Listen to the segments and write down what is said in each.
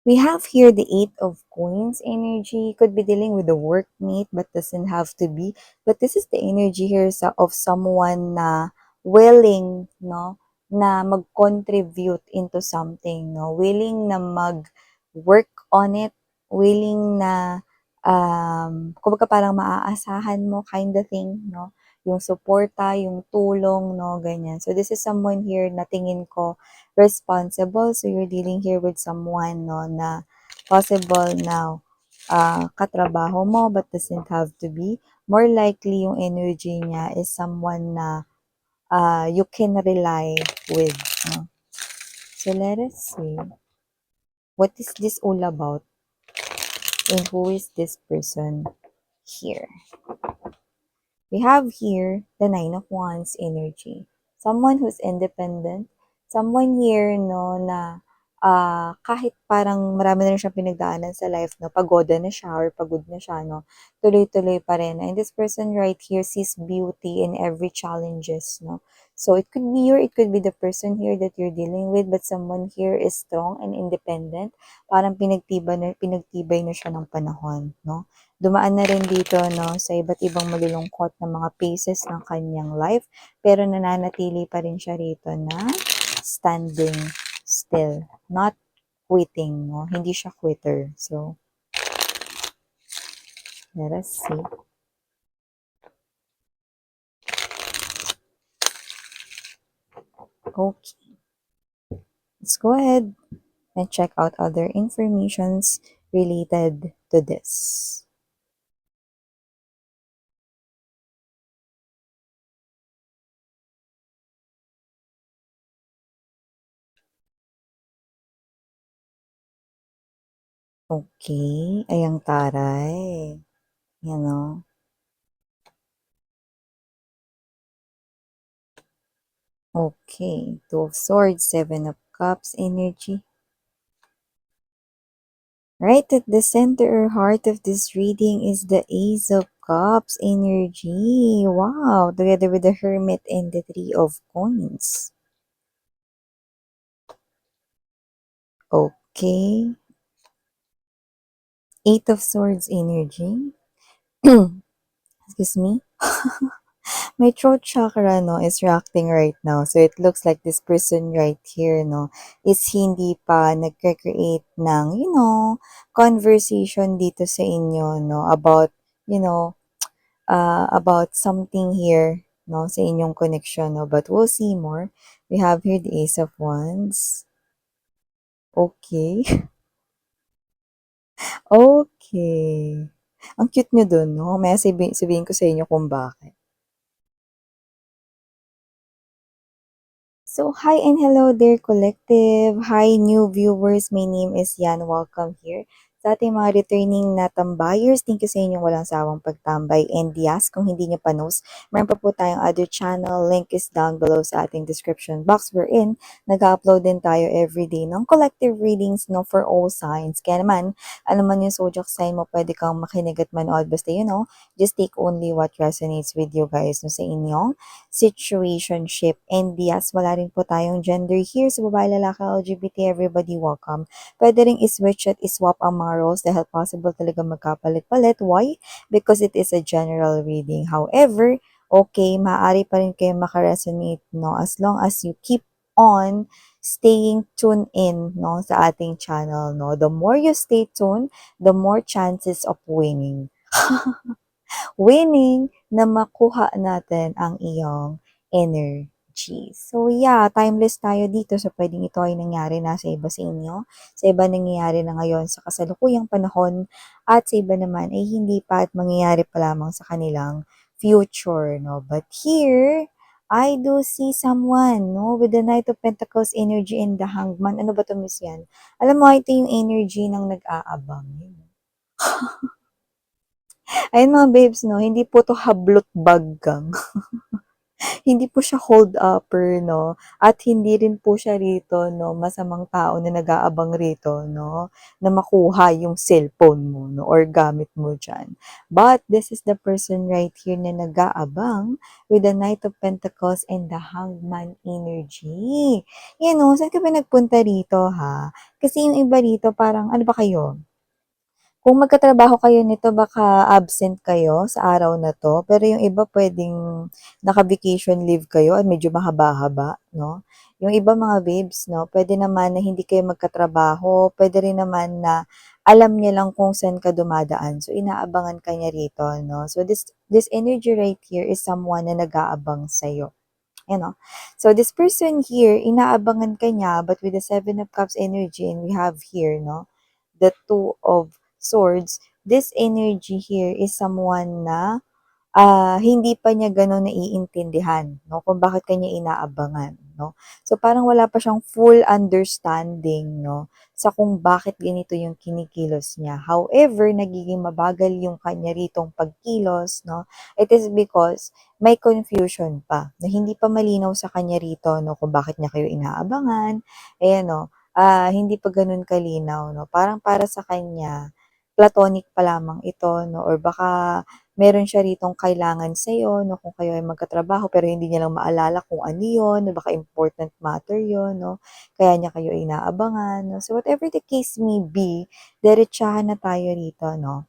We have here the Eight of Coins energy. Could be dealing with a workmate but doesn't have to be. But this is the energy here of someone na willing, no, na mag-contribute into something, no, willing na mag-work on it, willing na, kumbaga parang maaasahan mo kind of thing, no, yung suporta, yung tulong, no, ganyan. So this is someone here na tingin ko responsible. So you're dealing here with someone, no, na possible na katrabaho mo but doesn't have to be. More likely yung energy niya is someone na you can rely with. No? So let us see. What is this all about? And who is this person here? We have here the Nine of Wands energy. Someone who's independent. Someone here, no, na kahit parang marami na rin siyang pinagdaanan sa life, no, pagoda na siya or pagod na siya, no, tuloy-tuloy pa rin. And this person right here sees beauty in every challenges, no. So it could be you, it could be the person here that you're dealing with, but someone here is strong and independent. Parang pinagtibay na siya ng panahon, no. Dumaan na rin dito, no, sa iba't ibang malulungkot na mga phases ng kanyang life, pero nananatili pa rin siya rito na standing still, not quitting, no? Hindi siya quitter. So, let us see. Okay. Let's go ahead and check out other informations related to this. Okay. Ayang taray. Yan, no? Okay. Two of Swords, Seven of Cups energy. Right at the center or heart of this reading is the Ace of Cups energy. Wow, together with the Hermit and the Three of Coins. Okay. Eight of Swords energy. Excuse me. My throat chakra, no, is reacting right now. So it looks like this person right here, no, is hindi pa nagre-create ng, conversation dito sa inyo, no, about, about something here, no, sa inyong connection, no, but we'll see more. We have here the Ace of Wands. Okay. Okay. Ang cute nyo dun, no? May sabihin ko sa inyo kung bakit. So, hi and hello there, collective. Hi, new viewers. My name is Yan. Welcome here. Sa ating mga returning na tambayers, thank you sa inyong walang sawang pagtambay. And yes, kung hindi nyo pa knows, meron pa po tayong other channel. Link is down below sa ating description box. We're in. Nag-upload din tayo everyday ng collective readings, no, for all signs. Kaya naman, alam man yung zodiac sign mo, pwede kang makinig at manood. Basta, just take only what resonates with you guys, no, sa inyong situationship. And yes, wala rin po tayong gender here. Sa babae, lalaki, LGBT, everybody welcome. Pwede rin i-switch at i-swap ang mga roles dahil possible talaga magkapalit-palit. Why? Because it is a general reading. However, okay, maaari pa rin kayo makaresonate, no? As long as you keep on staying tuned in, no, sa ating channel, no? The more you stay tuned, the more chances of winning. Winning na makuha natin ang iyong energy. So yeah, timeless tayo dito sa pwedeng ito ay nangyari na sa iba sa inyo, sa iba nangyayari na ngayon sa kasalukuyang panahon, at sa iba naman ay hindi pa at mangyayari pa lamang sa kanilang future, no? But here, I do see someone, no, with the Knight of Pentacles energy and the Hangman. Ano ba to, Miss Yan? Alam mo, ito yung energy ng nag-aabang. Ayun mga babes, no, hindi po to hablot baggang. Hindi po siya hold-upper 'no, at hindi rin po siya rito 'no, masamang tao na nag-aabang rito 'no, na makuha yung cellphone mo 'no, or gamit mo diyan. But this is the person right here na nag-aabang with the Knight of Pentacles and the Hangman energy. Yan 'no, saan ka ba nagpunta rito ha? Kasi yung iba rito parang ano ba kayo, kung magkatrabaho kayo nito baka absent kayo sa araw na 'to, pero yung iba puwedeng naka-vacation leave kayo at medyo mahaba-haba 'no. Yung iba mga babes 'no, puwede naman na hindi kayo magkatrabaho, puwede rin naman na alam niya lang kung saan ka dumadaan, so inaabangan ka niya rito 'no. So this energy right here is someone na nag-aabang sa'yo, you know. So this person here, inaabangan ka niya but with the Seven of Cups energy and we have here 'no, the Two of Swords, this energy here is someone na hindi pa niya gano'n naiintindihan 'no, kung bakit ka niya inaabangan 'no. So, parang wala pa siyang full understanding 'no, sa kung bakit ganito yung kinikilos niya. However, nagiging mabagal yung kanya ritong pagkilos 'no, it is because may confusion pa, na hindi pa malinaw sa kanya rito 'no, kung bakit niya kayo inaabangan, ayan 'no, hindi pa gano'n kalinaw 'no. Parang para sa kanya, platonic pa lamang ito 'no, or baka meron siya ritong kailangan sa'yo 'no, kung kayo ay magkatrabaho pero hindi niya lang maalala kung ano yun, na baka important matter yun 'no, kaya niya kayo inaabangan 'no. So, whatever the case may be, diretsahan na tayo rito 'no.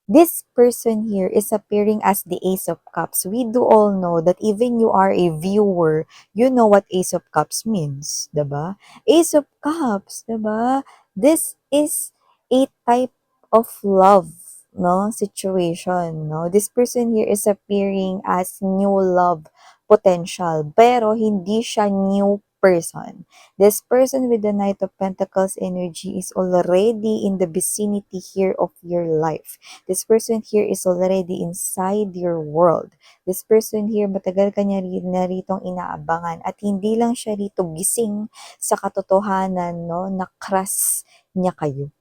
This person here is appearing as the Ace of Cups. We do all know that even you are a viewer, you know what Ace of Cups means, 'di ba? Ace of Cups, 'di ba? This is a type of love, no, situation, no. This person here is appearing as new love potential, pero hindi siya new person. This person with the Knight of Pentacles energy is already in the vicinity here of your life. This person here is already inside your world. This person here, matagal ka niya na ritong inaabangan at hindi lang siya rito gising sa katotohanan, no, na crush niya kayo.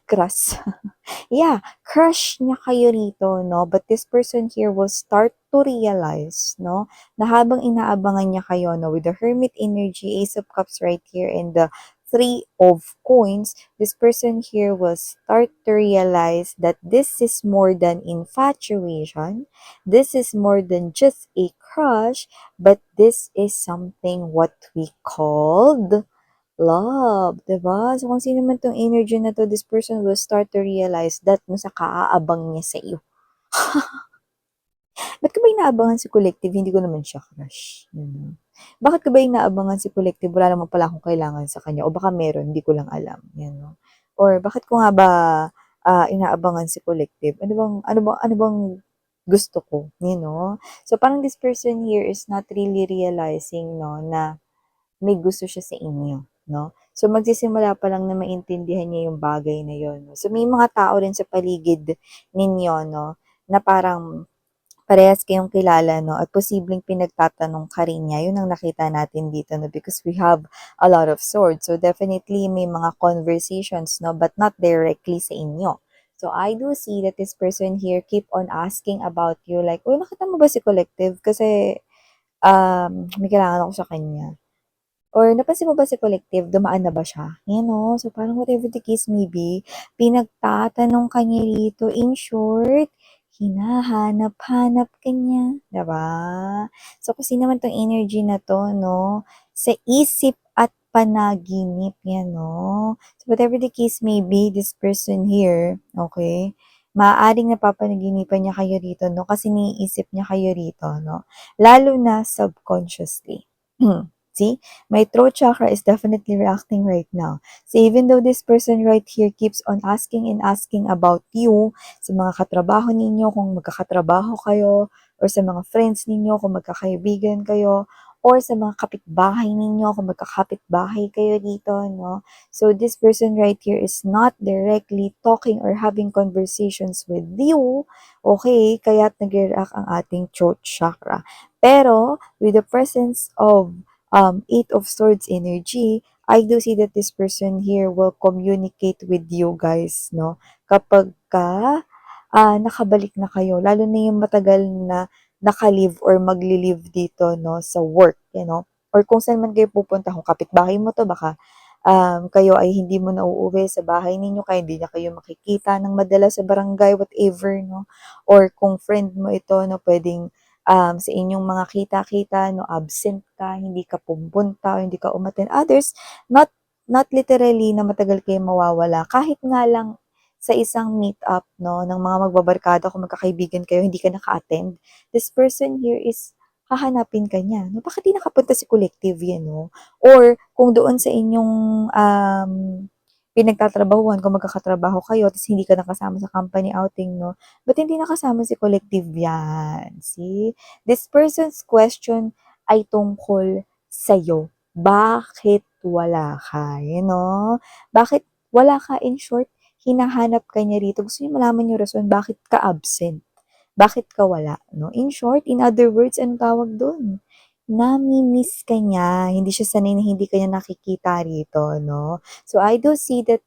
Crush. Yeah, crush niya kayo rito, no? But this person here will start to realize, no? Na habang inaabangan niya kayo, no? With the Hermit energy, Ace of Cups right here, and the Three of Coins, this person here will start to realize that this is more than infatuation. This is more than just a crush, but this is something what we called love, 'di ba? So, kung sino man 'tong energy na 'to, this person will start to realize that kung sa kaaabang niya sa iyo. Ba't ko ba inaabangan si Collective? Hindi ko naman siya crush. Bakit ko ba inaabangan si Collective? Wala naman pala akong kailangan sa kanya. O baka meron, hindi ko lang alam. Yan, no? Or bakit ko nga ba inaabangan si Collective? Ano bang gusto ko? You know? So, parang this person here is not really realizing, no, na may gusto siya sa inyo, no? So, magsisimula pa lang na maintindihan niya yung bagay na yun, no? So, may mga tao rin sa paligid ninyo, no, na parang parehas kayong kilala, no, at posibleng pinagtatanong ka rin niya. Yun ang nakita natin dito, no, because we have a lot of swords. So, definitely may mga conversations, no, but not directly sa inyo. So, I do see that this person here keep on asking about you, like, uy, nakita mo ba si Collective? Kasi, may kailangan ako sa kanya. Or napansin mo ba si Collective, dumaan na ba siya? Yan 'no, so parang whatever the case may be, pinagtatanong ka niya rito. In short, hinahanap-hanap ka niya, 'di ba? So kasi naman 'tong energy na 'to 'no, sa isip at panaginip yan 'no. So whatever the case may be, this person here, okay, maaaring napapanaginipan niya kayo rito 'no, kasi iniisip niya kayo rito 'no, lalo na subconsciously. See? My throat chakra is definitely reacting right now. So even though this person right here keeps on asking and asking about you, sa mga katrabaho ninyo, kung magkakatrabaho kayo, or sa mga friends ninyo, kung magkakaibigan kayo, or sa mga kapitbahay ninyo, kung magkakapitbahay kayo dito, no? So this person right here is not directly talking or having conversations with you, okay? Kaya't nag-react ang ating throat chakra. Pero, with the presence of Eight of Swords energy, I do see that this person here will communicate with you guys, no? Kapag nakabalik na kayo, lalo na yung matagal na naka-live or magli-live dito, no, sa work, or kung saan man kayo pupunta, kung kapitbahay mo 'to baka, kayo ay hindi mo na uuwi sa bahay ninyo kaya hindi na kayo makikita ng madalas sa barangay, whatever, 'no, or kung friend mo ito na puwedeng, sa inyong mga kita-kita 'no, absent ka, hindi ka pumunta o hindi ka umattend. Others, not not literally na matagal kayong mawawala, kahit nga lang sa isang meet-up 'no, ng mga magbabarkada kung magkakaibigan kayo hindi ka naka-attend, this person here is hahanapin ka niya 'no, "Bakit 'di nakapunta si collective 'yan 'no?" Or kung doon sa inyong, pinagtatrabahuhan kung magkakatrabaho kayo ta's hindi ka nakasama sa company outing 'no, "Ba't hindi nakasama si collective 'yan?" See? This person's question ay tungkol sa'yo. Bakit wala ka, Bakit wala ka? In short, hinahanap ka niya rito. Gusto niya malaman yung rason bakit ka absent, bakit ka wala, 'no? In short, in other words, anong tawag dun? Nami-miss ka niya, hindi siya sanay na hindi ka niya nakikita rito, 'no? So, I do see that,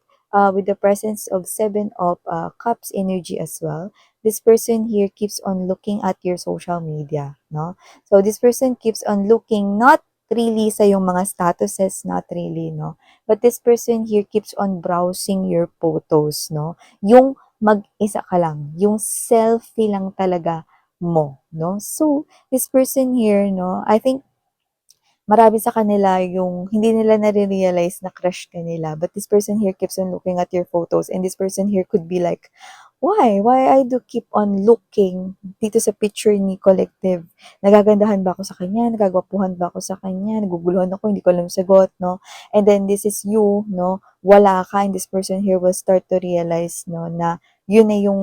with the presence of 7 of Cups energy as well, this person here keeps on looking at your social media, 'no? So, this person keeps on looking not really sa yung mga statuses, not really, 'no? But this person here keeps on browsing your photos, 'no? Yung mag-isa ka lang, yung selfie lang talaga mo, 'no? So, this person here 'no, I think marami sa kanila yung hindi nila nare-realize na crush ka nila, but this person here keeps on looking at your photos and this person here could be like, "Why? Why I do keep on looking dito sa picture ni Collective? Nagagandahan ba ako sa kanya? Nagagwapuhan ba ako sa kanya? Naguguluhan ako, hindi ko alam sagot," 'no? And then this is you, 'no, wala ka and this person here will start to realize 'no, na yun na yung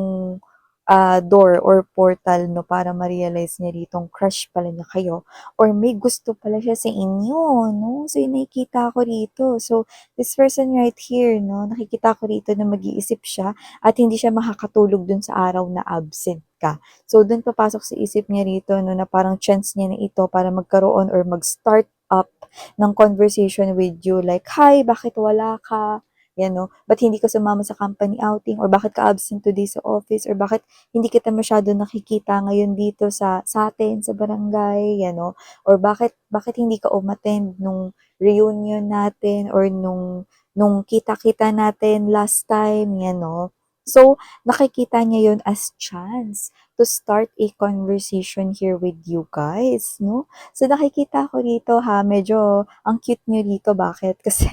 door or portal 'no, para ma-realize niya ditong crush pala niya kayo or may gusto pala siya sa inyo 'no. So, yung nakikita ko rito. So, this person right here 'no, nakikita ko rito na mag-iisip siya at hindi siya makakatulog dun sa araw na absent ka. So, dun papasok sa isip niya rito 'no, na parang chance niya na ito para magkaroon or mag-start up ng conversation with you like, "Hi, bakit wala ka?" 'Yan 'no, "Ba't hindi ka sumama sa company outing?" or "Bakit ka absent today sa office?" or "Bakit hindi kita masyado nakikita ngayon dito sa atin sa barangay," 'yan 'no, or "Bakit bakit hindi ka umattend nung reunion natin or nung kita-kita natin last time," 'yan 'no. So, nakikita niya 'yun as chance to start a conversation here with you guys 'no. So, nakikita ko dito ha, medyo ang cute niyo dito, bakit? Kasi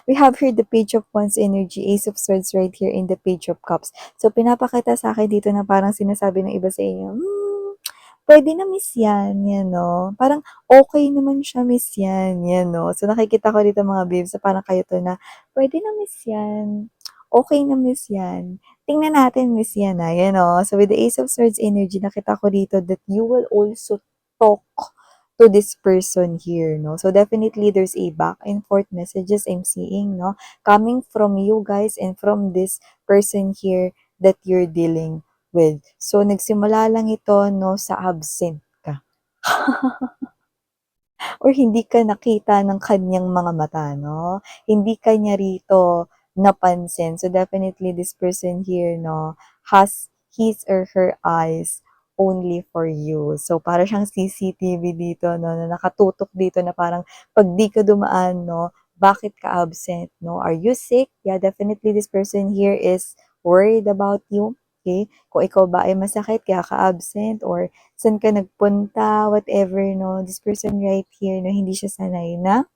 we have here the Page of Wands energy, Ace of Swords right here in the Page of Cups. So, pinapakita sa akin dito na parang sinasabi ng iba sa inyo, puwede na miss 'yan, 'yan 'no. Parang okey naman siya miss 'yan, 'yan 'no. So, nakikita ko dito mga babes na parang kayo 'to na, puwede na miss 'yan, okey na miss 'yan, tingnan natin miss 'yan, 'yan 'no. So, with the Ace of Swords energy nakita ko dito that you will also talk to this person here 'no. So, definitely there's a back and forth messages I'm seeing 'no, coming from you guys and from this person here that you're dealing with. So, nagsimula lang ito 'no, sa absent ka or hindi ka nakita ng kaniyang mga mata 'no, hindi ka niya rito napansin. So, definitely this person here 'no, has his or her eyes only for you. So, para siyang CCTV dito 'no, na nakatutok dito na parang 'pag 'di ka dumaan 'no, bakit ka absent 'no? Are you sick? Yeah, definitely this person here is worried about you, okay? Kung ikaw ba ay masakit kaya ka absent or saan ka nagpunta, whatever 'no, this person right here 'no, hindi siya sanay na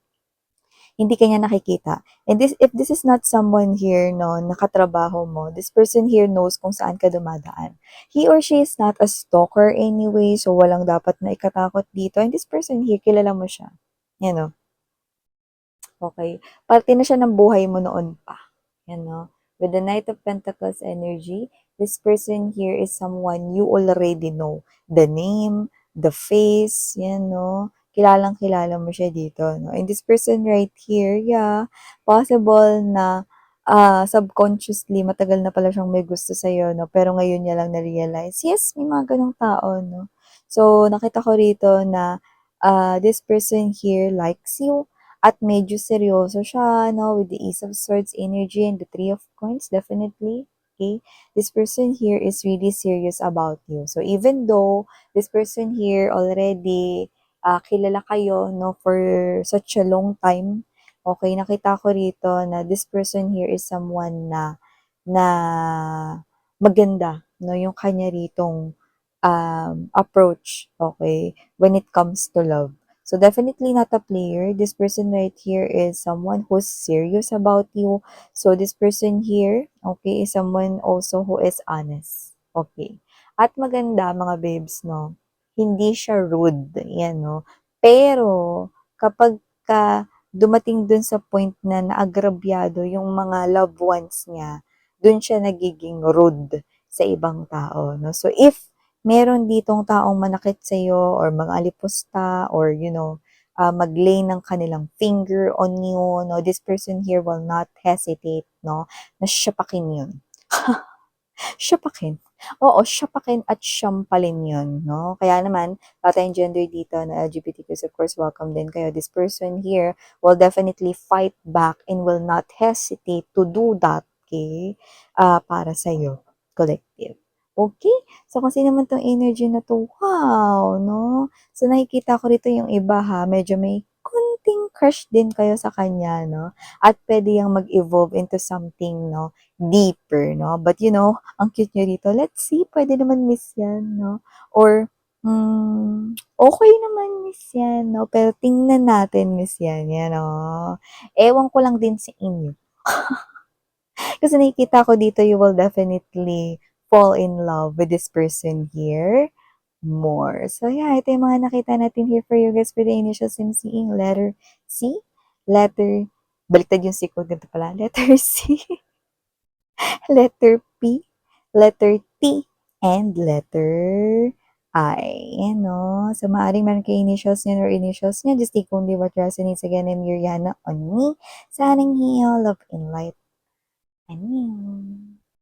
hindi ka niya nakikita. And if this is not someone here 'no, na katrabaho mo, this person here knows kung saan ka dumadaan. He or she is not a stalker anyway, so walang dapat na ikatakot dito. And this person here, kilala mo siya, 'yan 'no. Okay, parte na siya ng buhay mo noon pa, 'yan 'no. With the Knight of Pentacles energy, this person here is someone you already know. The name, the face, 'yan 'no. Kilalang-kilala mo siya dito 'no. And this person right here, yeah, possible na, subconsciously matagal na pala siyang may gusto sa'yo 'no, pero ngayon niya lang na-realize. Yes, may mga gano'ng tao 'no. So, nakita ko rito na, this person here likes you at medyo seryoso siya 'no, with the Ace of Swords energy and the Three of Coins, definitely. Okay? This person here is really serious about you. So even though this person here already kilala kayo no for such a long time, okay, nakita ko rito na this person here is someone na maganda no yung kanya ritong approach, okay, when it comes to love. So definitely not a player. This person right here is someone who's serious about you. So this person here, okay, is someone also who is honest. Okay. At maganda mga babes, no? Hindi siya rude, yan, no? Pero kapag dumating dun sa point na naagrabyado yung mga loved ones niya, dun siya nagiging rude sa ibang tao, no? So if meron ditong taong manakit sa'yo or mag-alipusta or, mag-lay ng kanilang finger on you, no, this person here will not hesitate, no, na syapakin yun. Siyapakin. Oo, siyapakin at syampalin yun, no? Kaya naman, lahat tayong gender dito na LGBTQs, of course, welcome din kayo. This person here will definitely fight back and will not hesitate to do that, okay? Para sa'yo, collective. Okay? So, kasi naman tong energy na to, wow, no? So, nakikita ko rito yung iba ha, medyo may kunting crush din kayo sa kanya, no? At pwede yung mag-evolve into something, no? Deeper, no? But ang cute niya dito. Let's see, pwede naman miss yan, no? Or, okay naman miss yan, no? Pero tingnan natin miss yan, yan, no? Ewan ko lang din sa inyo. Kasi nakikita ko dito, you will definitely fall in love with this person here more. So, yeah, ito yung mga nakita natin here for you guys for the initials I'm seeing. Letter C, letter, baliktad yung C ko, ganito pala. Letter C, letter P, letter T, and letter I. Yan, no? So, maaaring meron kayo initials niyan or initials niya. Just take only what resonates. Again, I'm Yuriana on me. Sa aning hiyo, love and light. And you.